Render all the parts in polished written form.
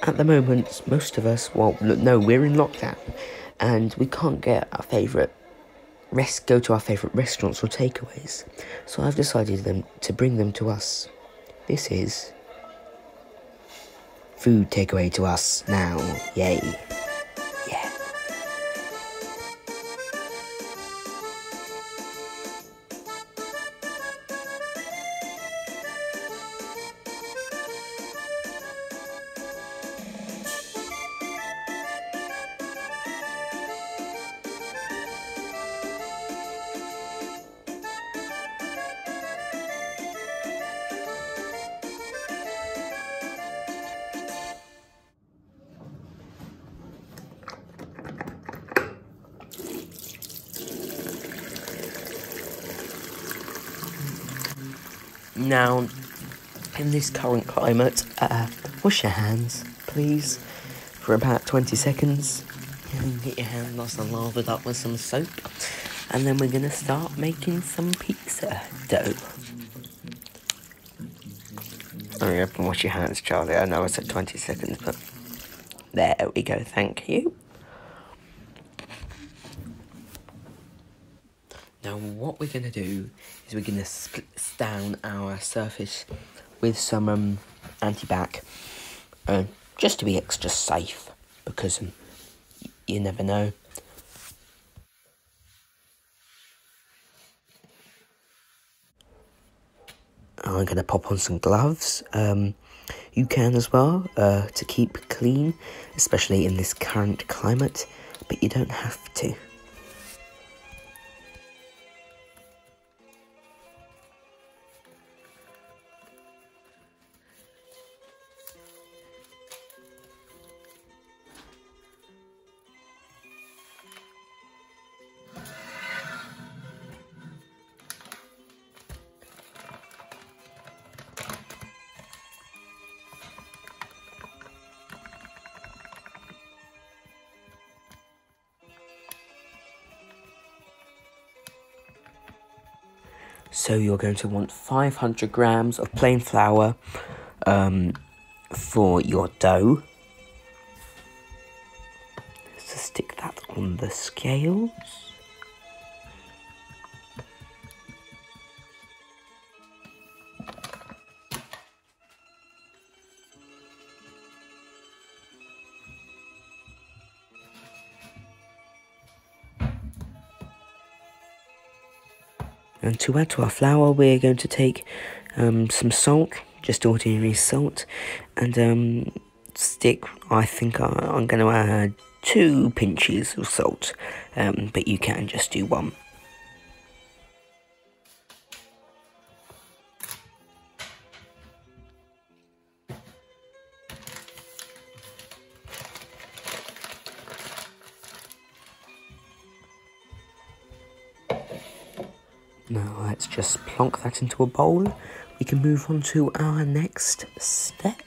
At the moment, most of us, well, no, we're in lockdown, and we can't get our go to our favourite restaurants or takeaways. So I've decided to bring them to us. This is food takeaway to us now. Yay. Yeah. Now, in this current climate, wash your hands, please, for about 20 seconds. And get your hands nice and lathered up with some soap. And then we're going to start making some pizza dough. Hurry up and wash your hands, Charlie. I know I said 20 seconds, but there we go, thank you. Now what we're going to do is we're going to spritz down our surface with some anti-bac, just to be extra safe, because you never know. I'm going to pop on some gloves. You can as well, to keep clean, especially in this current climate, but you don't have to. So you're going to want 500 grams of plain flour for your dough. So stick that on the scales. And to add to our flour, we're going to take some salt, just ordinary salt, and stick, I think I'm going to add 2 pinches of salt, but you can just do 1. Now let's just plonk that into a bowl. We can move on to our next step.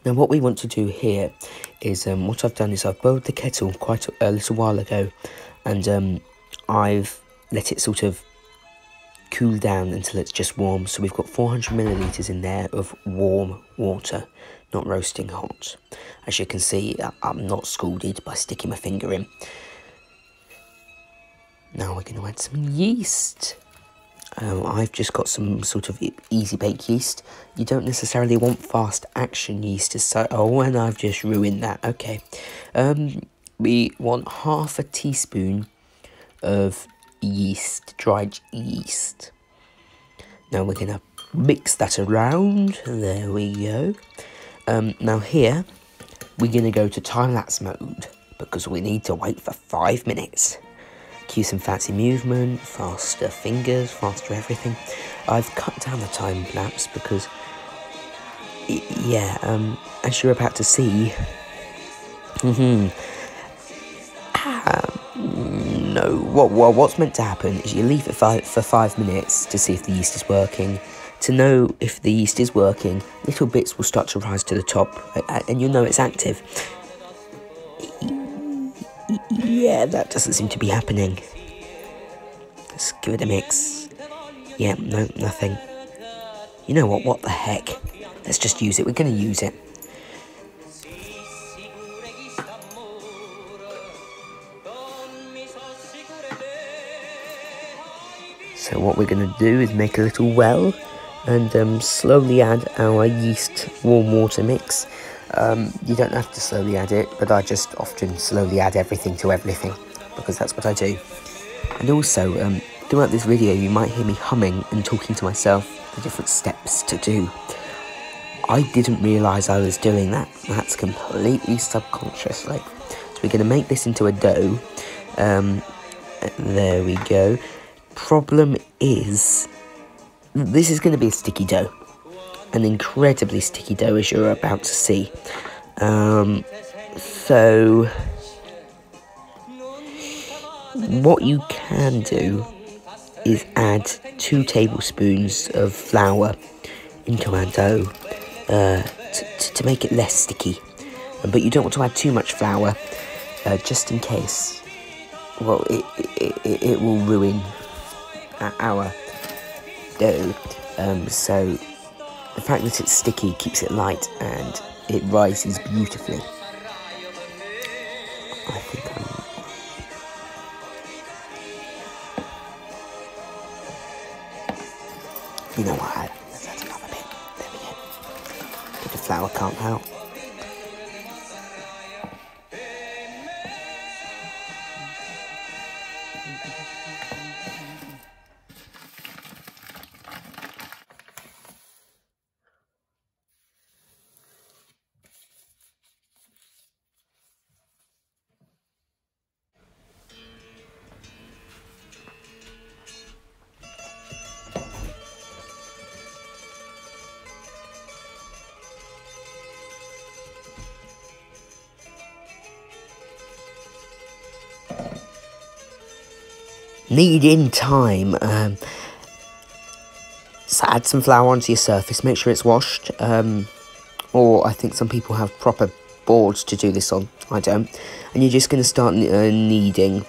Now what we want to do here is, what I've done is I've boiled the kettle quite a little while ago, and I've let it sort of cool down until it's just warm. So we've got 400 millilitres in there of warm water, not roasting hot. As you can see, I'm not scalded by sticking my finger in. Now we're going to add some yeast. I've just got some sort of easy bake yeast. You don't necessarily want fast action yeast as such. Oh, and I've just ruined that. Okay. We want half a teaspoon of yeast, dried yeast. Now we're going to mix that around. There we go. Now here, we're going to go to time-lapse mode, because we need to wait for 5 minutes. Cue some fancy movement, faster fingers, faster everything. I've cut down the time lapse because, yeah, as you're about to see, no, what's meant to happen is you leave it for 5 minutes to see if the yeast is working, to know if the yeast is working, little bits will start to rise to the top, and you'll know it's active. Yeah, that doesn't seem to be happening. Let's give it a mix. Yeah, no, nothing. You know what the heck? Let's just use it, we're going to use it. So what we're going to do is make a little well and slowly add our yeast warm water mix. You don't have to slowly add it, but I just often slowly add everything to everything, because that's what I do. And also, throughout this video you might hear me humming and talking to myself the different steps to do. I didn't realise I was doing that. That's completely subconsciously. So we're going to make this into a dough. There we go. Problem is, this is going to be a sticky dough. An incredibly sticky dough, as you're about to see. So what you can do is add 2 tablespoons of flour into our dough to make it less sticky. But you don't want to add too much flour, just in case. Well, it will ruin our dough. So the fact that it's sticky keeps it light and it rises beautifully. I think you know what? Let's add another bit. There we go. Get the flour clump out. Kneading time. So add some flour onto your surface, make sure it's washed, or I think some people have proper boards to do this on. I don't. And you're just going to start kneading.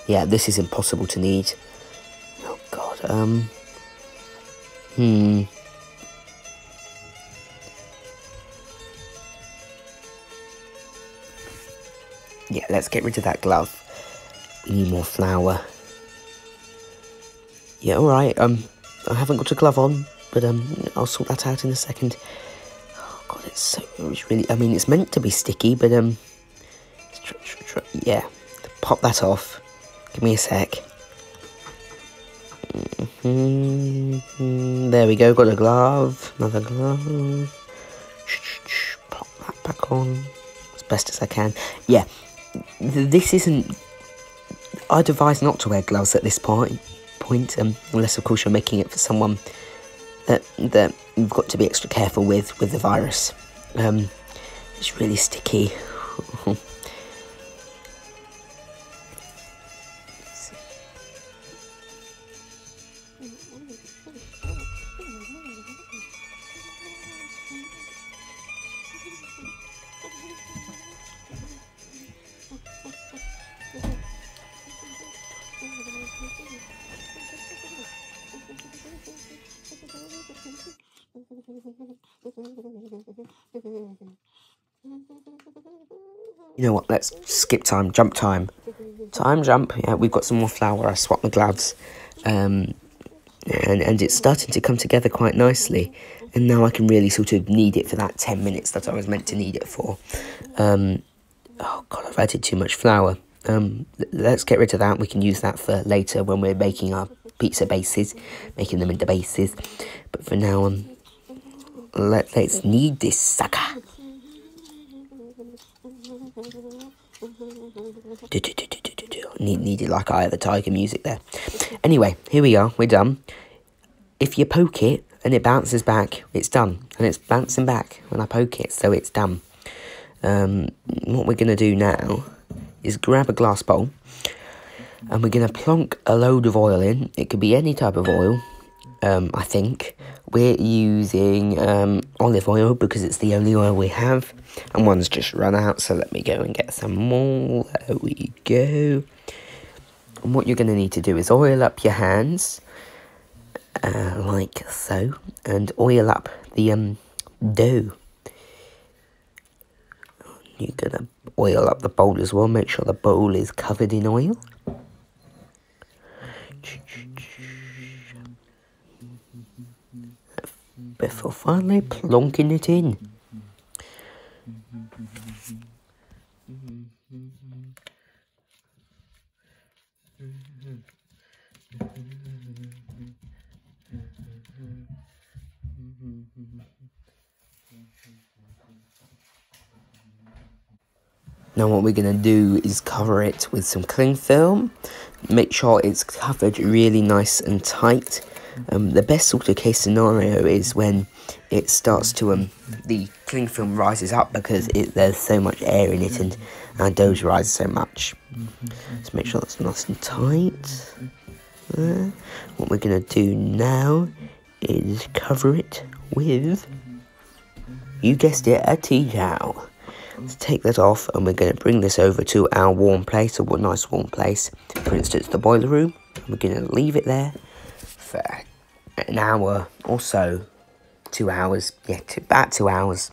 Yeah, this is impossible to knead. Oh god. Yeah, let's get rid of that glove. We need more flour. Yeah, alright, I haven't got a glove on, but I'll sort that out in a second. Oh god, it's really, I mean, it's meant to be sticky, but yeah, pop that off. Give me a sec. There we go, got a glove, another glove. Pop that back on as best as I can. Yeah, this isn't, I'd advise not to wear gloves at this point, unless of course you're making it for someone that you've got to be extra careful with the virus. It's really sticky. You know what, let's skip time, jump time. Time jump, yeah, we've got some more flour, I swapped my gloves. And it's starting to come together quite nicely. And now I can really sort of knead it for that 10 minutes that I was meant to knead it for. Oh god, I've added too much flour. Let's get rid of that, we can use that for later when we're making our pizza bases, making them into bases. But for now, let's knead this sucker. Needed like Eye of the Tiger music there. Anyway, here we are, we're done. If you poke it and it bounces back, it's done. And it's bouncing back when I poke it, so it's done. What we're going to do now is grab a glass bowl and we're going to plonk a load of oil in. It could be any type of oil. I think we're using olive oil because it's the only oil we have, and one's just run out, so let me go and get some more. There we go. And what you're going to need to do is oil up your hands, like so, and oil up the dough. You're going to oil up the bowl as well, make sure the bowl is covered in oil. Before finally plonking it in. Now what we're going to do is cover it with some cling film. Make sure it's covered really nice and tight. The best sort of case scenario is when it starts to, the cling film rises up because there's so much air in it and our dough rises so much. So make sure that's nice and tight. What we're going to do now is cover it with, you guessed it, a tea towel. Let's take that off and we're going to bring this over to our warm place, a nice warm place, for instance the boiler room. We're going to leave it there for an hour or so, 2 hours, about 2 hours.